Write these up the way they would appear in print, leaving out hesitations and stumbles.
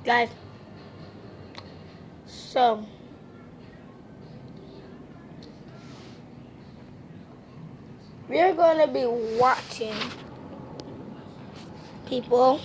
Guys, so we're going to be watching people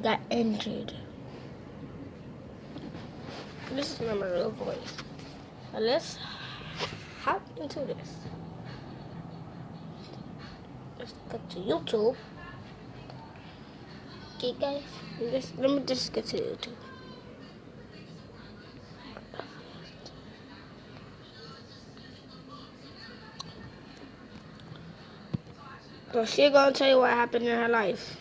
got injured. Just remember the voice. Now let's hop into this. Let's go to YouTube. Okay, guys, let me just get to YouTube. So she's gonna tell you what happened in her life.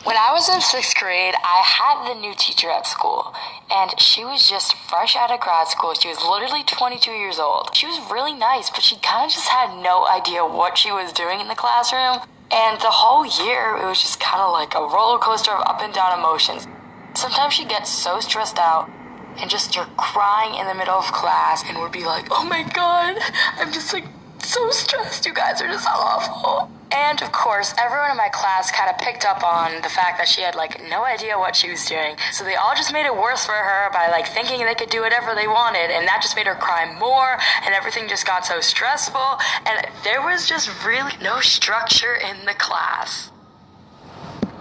When I was in 6th grade, I had the new teacher at school, and she was just fresh out of grad school. She was literally 22 years old. She was really nice, but she kind of just had no idea what she was doing in the classroom. And the whole year, it was just kind of like a roller coaster of up and down emotions. Sometimes she'd get so stressed out and just start crying in the middle of class and would be like, oh my god, I'm just like so stressed, you guys are just awful. And of course, everyone in my class kind of picked up on the fact that she had like no idea what she was doing. So they all just made it worse for her by like thinking they could do whatever they wanted, and that just made her cry more, and everything just got so stressful, and there was just really no structure in the class.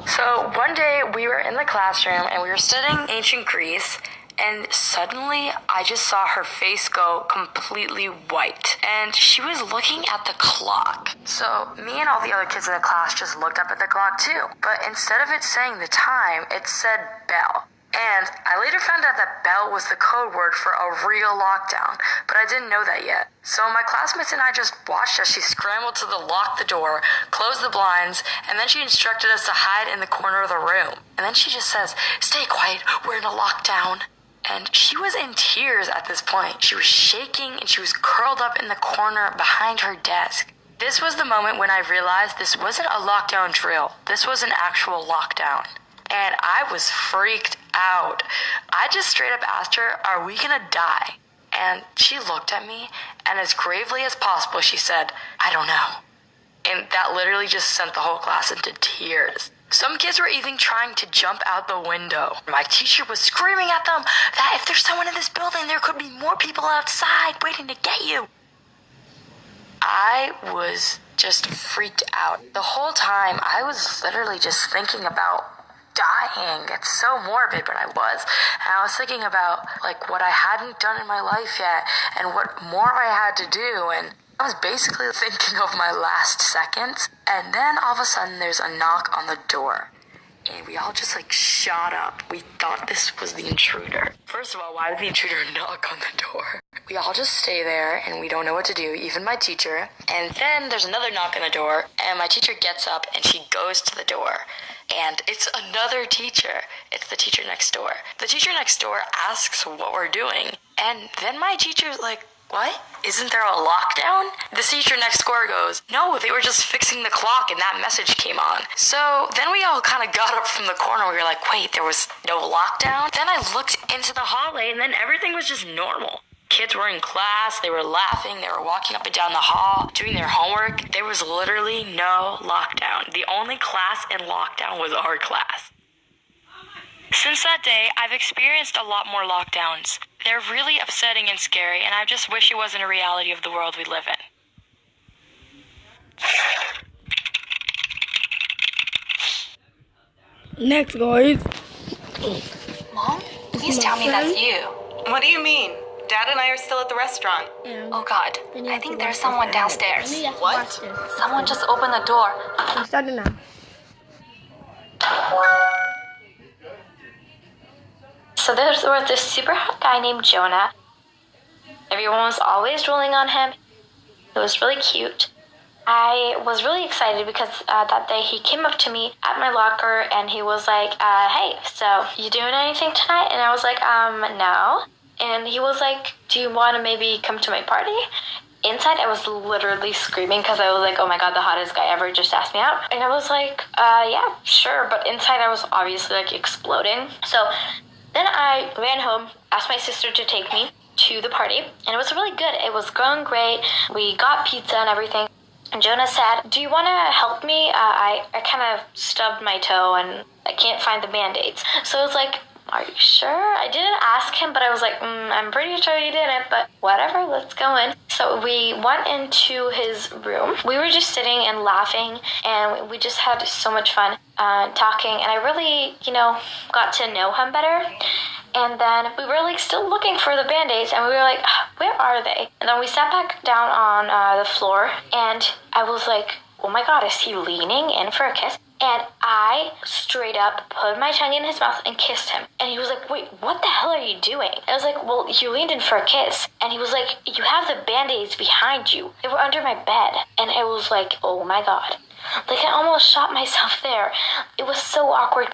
So one day we were in the classroom and we were studying ancient Greece, and suddenly I just saw her face go completely white, and she was looking at the clock. So me and all the other kids in the class just looked up at the clock too, but instead of it saying the time, it said bell. And I later found out that bell was the code word for a real lockdown, but I didn't know that yet. So my classmates and I just watched as she scrambled to lock the door, close the blinds, and then she instructed us to hide in the corner of the room. And then she just says, stay quiet, we're in a lockdown. And she was in tears at this point. She was shaking and she was curled up in the corner behind her desk. This was the moment when I realized this wasn't a lockdown drill. This was an actual lockdown. And I was freaked out. I just straight up asked her, are we gonna die? And she looked at me, and as gravely as possible, she said, I don't know. And that literally just sent the whole class into tears. Some kids were even trying to jump out the window. My teacher was screaming at them that if there's someone in this building, there could be more people outside waiting to get you. I was just freaked out. The whole time, I was literally just thinking about dying. It's so morbid, but I was. And I was thinking about like what I hadn't done in my life yet and what more I had to do, and I was basically thinking of my last seconds. And then all of a sudden there's a knock on the door. And we all just like shot up. We thought this was the intruder. First of all, why did the intruder knock on the door? We all just stay there and we don't know what to do, even my teacher. And then there's another knock on the door, and my teacher gets up and she goes to the door. And it's another teacher. It's the teacher next door. The teacher next door asks what we're doing. And then my teacher's like, what? Isn't there a lockdown? The teacher next door goes, no, they were just fixing the clock and that message came on. So then we all kind of got up from the corner. We were like, wait, there was no lockdown? Then I looked into the hallway and then everything was just normal. Kids were in class, they were laughing, they were walking up and down the hall, doing their homework. There was literally no lockdown. The only class in lockdown was our class. Since that day, I've experienced a lot more lockdowns. They're really upsetting and scary, and I just wish it wasn't a reality of the world we live in. Next, guys. Mom, please tell me that's you. What do you mean? Dad and I are still at the restaurant. Yeah. Oh God, I think there's someone downstairs. What? Someone just opened the door. I'm starting now. So there was this super hot guy named Jonah. Everyone was always rolling on him. It was really cute. I was really excited because that day he came up to me at my locker and he was like, hey, so you doing anything tonight? And I was like, no. And he was like, do you want to maybe come to my party? Inside, I was literally screaming because I was like, oh my God, the hottest guy ever just asked me out. And I was like, yeah, sure. But inside, I was obviously like exploding. So then I ran home, asked my sister to take me. to the party, and it was really good. It was going great. We got pizza and everything. And Jonah said, do you want to help me? I kind of stubbed my toe and I can't find the Band-Aids. So I was like, are you sure? I didn't ask him, but I was like, I'm pretty sure you didn't, but whatever, let's go in. So we went into his room. We were just sitting and laughing, and we just had so much fun talking, and I really, got to know him better. And then we were like still looking for the Band-Aids, and we were like, where are they? And then we sat back down on the floor, and I was like, oh my God, is he leaning in for a kiss? And I straight up put my tongue in his mouth and kissed him. And he was like, wait, what the hell are you doing? And I was like, well, you leaned in for a kiss. And he was like, you have the Band-Aids behind you. They were under my bed. And I was like, oh my God. Like, I almost shot myself there. It was so awkward.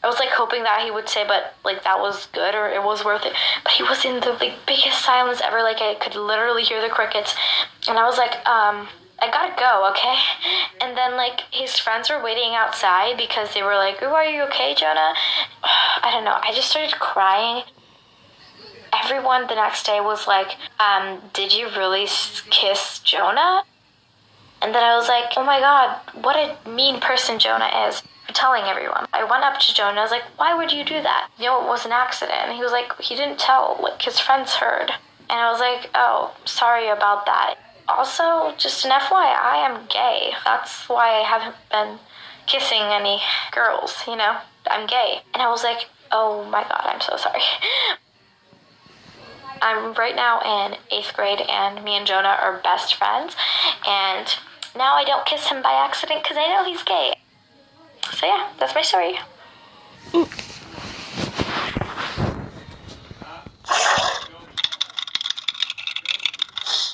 I was like hoping that he would say, but like that was good or it was worth it. But he was in the biggest silence ever. Like, I could literally hear the crickets. And I was like, I gotta go, okay? And then, like, his friends were waiting outside because they were like, oh, are you okay, Jonah? I don't know. I just started crying. Everyone the next day was like, did you really kiss Jonah? And then I was like, oh my God, what a mean person Jonah is. I'm telling everyone. I went up to Jonah. I was like, why would you do that? It was an accident. And he was like, he didn't tell. Like, his friends heard. And I was like, oh, sorry about that. Also, just an FYI, I am gay. That's why I haven't been kissing any girls, I'm gay. And I was like, oh my God, I'm so sorry. I'm right now in 8th grade, and me and Jonah are best friends. And now I don't kiss him by accident because I know he's gay. So yeah, that's my story.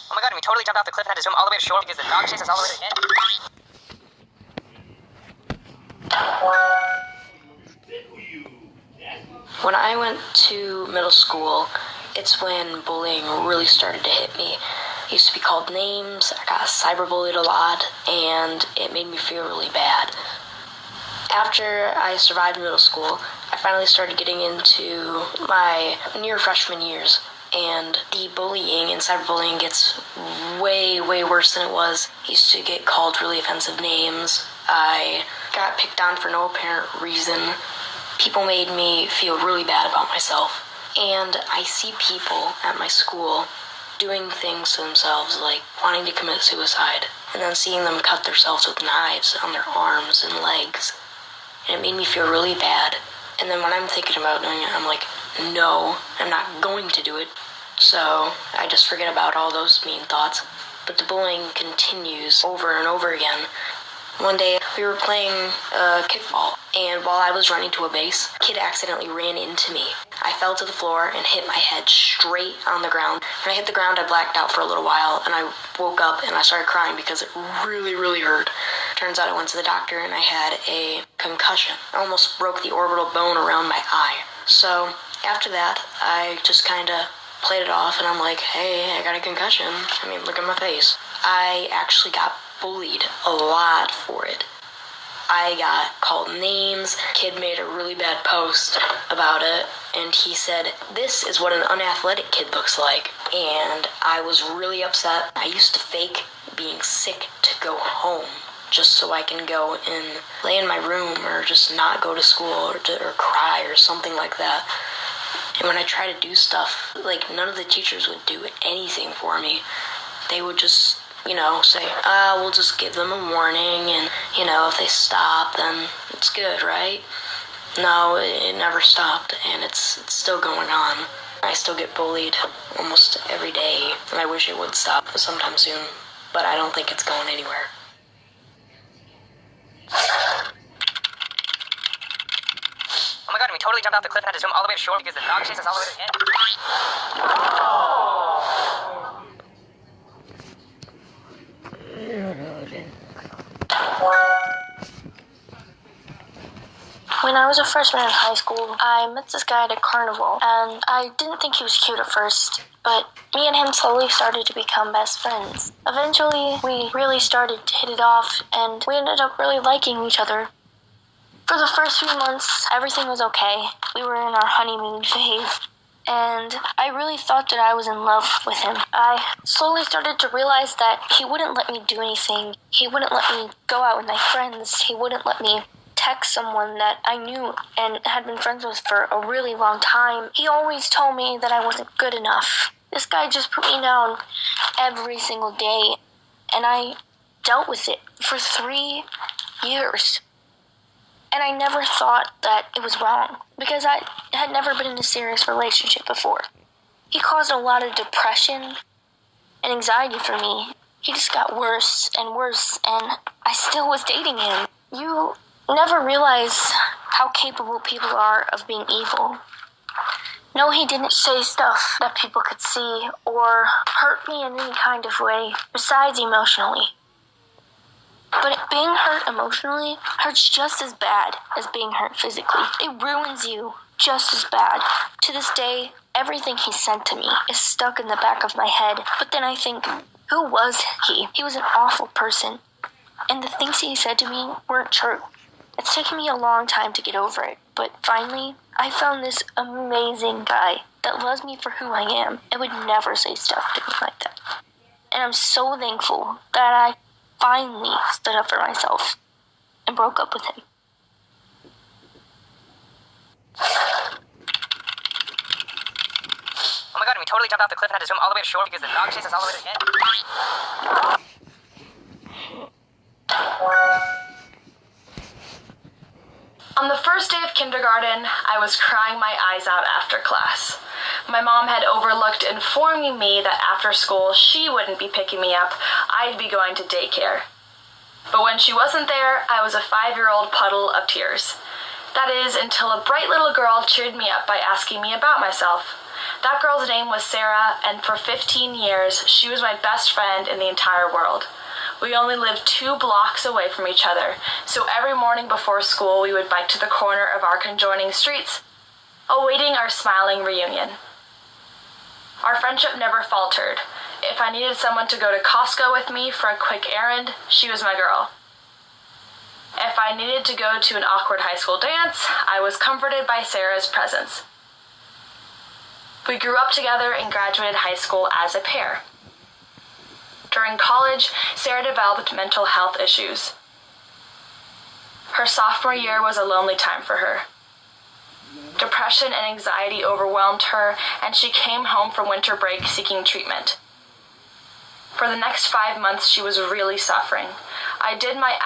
Oh my God, we totally jumped off the cliff and had to swim all the way to shore because the dog chased us all the way to the end. When I went to middle school, it's when bullying really started to hit me. I used to be called names, I got cyberbullied a lot, and it made me feel really bad. After I survived middle school, I finally started getting into my near freshman years. And the bullying and cyberbullying gets way, way worse than it was. I used to get called really offensive names. I got picked on for no apparent reason. People made me feel really bad about myself. And I see people at my school doing things to themselves, like wanting to commit suicide, and then seeing them cut themselves with knives on their arms and legs. And it made me feel really bad. And then when I'm thinking about doing it, I'm like, no, I'm not going to do it. So I just forget about all those mean thoughts. But the bullying continues over and over again. One day, we were playing kickball, and while I was running to a base, a kid accidentally ran into me. I fell to the floor and hit my head straight on the ground. When I hit the ground, I blacked out for a little while, and I woke up and I started crying because it really, really hurt. Turns out I went to the doctor and I had a concussion. I almost broke the orbital bone around my eye. So after that, I just kind of played it off, and I'm like, hey, I got a concussion. I mean, look at my face. I actually got bullied a lot for it. I got called names. A kid made a really bad post about it, and he said, this is what an unathletic kid looks like. And I was really upset. I used to fake being sick to go home just so I can go and lay in my room or just not go to school or cry or something like that. And when I try to do stuff, like, none of the teachers would do anything for me. They would just, say, we'll just give them a warning, and, if they stop, then it's good, right? No, it never stopped, and it's still going on. I still get bullied almost every day, and I wish it would stop sometime soon, but I don't think it's going anywhere. Oh my God, we totally jumped off the cliff and had to swim all the way to shore because the dog chased us all the way to the end. When I was a freshman in high school, I met this guy at a carnival, and I didn't think he was cute at first, but me and him slowly started to become best friends. Eventually, we really started to hit it off, and we ended up really liking each other. For the first few months, everything was okay. We were in our honeymoon phase. and I really thought that I was in love with him. I slowly started to realize that he wouldn't let me do anything. He wouldn't let me go out with my friends. He wouldn't let me text someone that I knew and had been friends with for a really long time. He always told me that I wasn't good enough. This guy just put me down every single day, and I dealt with it for 3 years. And I never thought that it was wrong, because I had never been in a serious relationship before. He caused a lot of depression and anxiety for me. He just got worse and worse, and I still was dating him. You never realize how capable people are of being evil. No, he didn't say stuff that people could see or hurt me in any kind of way besides emotionally. But being hurt emotionally hurts just as bad as being hurt physically. It ruins you just as bad. To this day, everything he said to me is stuck in the back of my head. But then I think, who was he? He was an awful person. And the things he said to me weren't true. It's taken me a long time to get over it. But finally, I found this amazing guy that loves me for who I am and would never say stuff to me like that. And I'm so thankful that I finally stood up for myself and broke up with him. Oh my god, and we totally jumped off the cliff and had to swim all the way to shore because the dog chased us all the way to the end. On the first day of kindergarten, I was crying my eyes out after class. My mom had overlooked informing me that after school she wouldn't be picking me up, I'd be going to daycare. But when she wasn't there, I was a 5-year-old puddle of tears. That is, until a bright little girl cheered me up by asking me about myself. That girl's name was Sarah, and for 15 years, she was my best friend in the entire world. We only lived 2 blocks away from each other, so every morning before school we would bike to the corner of our conjoining streets, awaiting our smiling reunion. Our friendship never faltered. If I needed someone to go to Costco with me for a quick errand, she was my girl. If I needed to go to an awkward high school dance, I was comforted by Sarah's presence. We grew up together and graduated high school as a pair. During college, Sarah developed mental health issues. Her sophomore year was a lonely time for her. Depression and anxiety overwhelmed her, and she came home from winter break seeking treatment. For the next 5 months, she was really suffering. I did my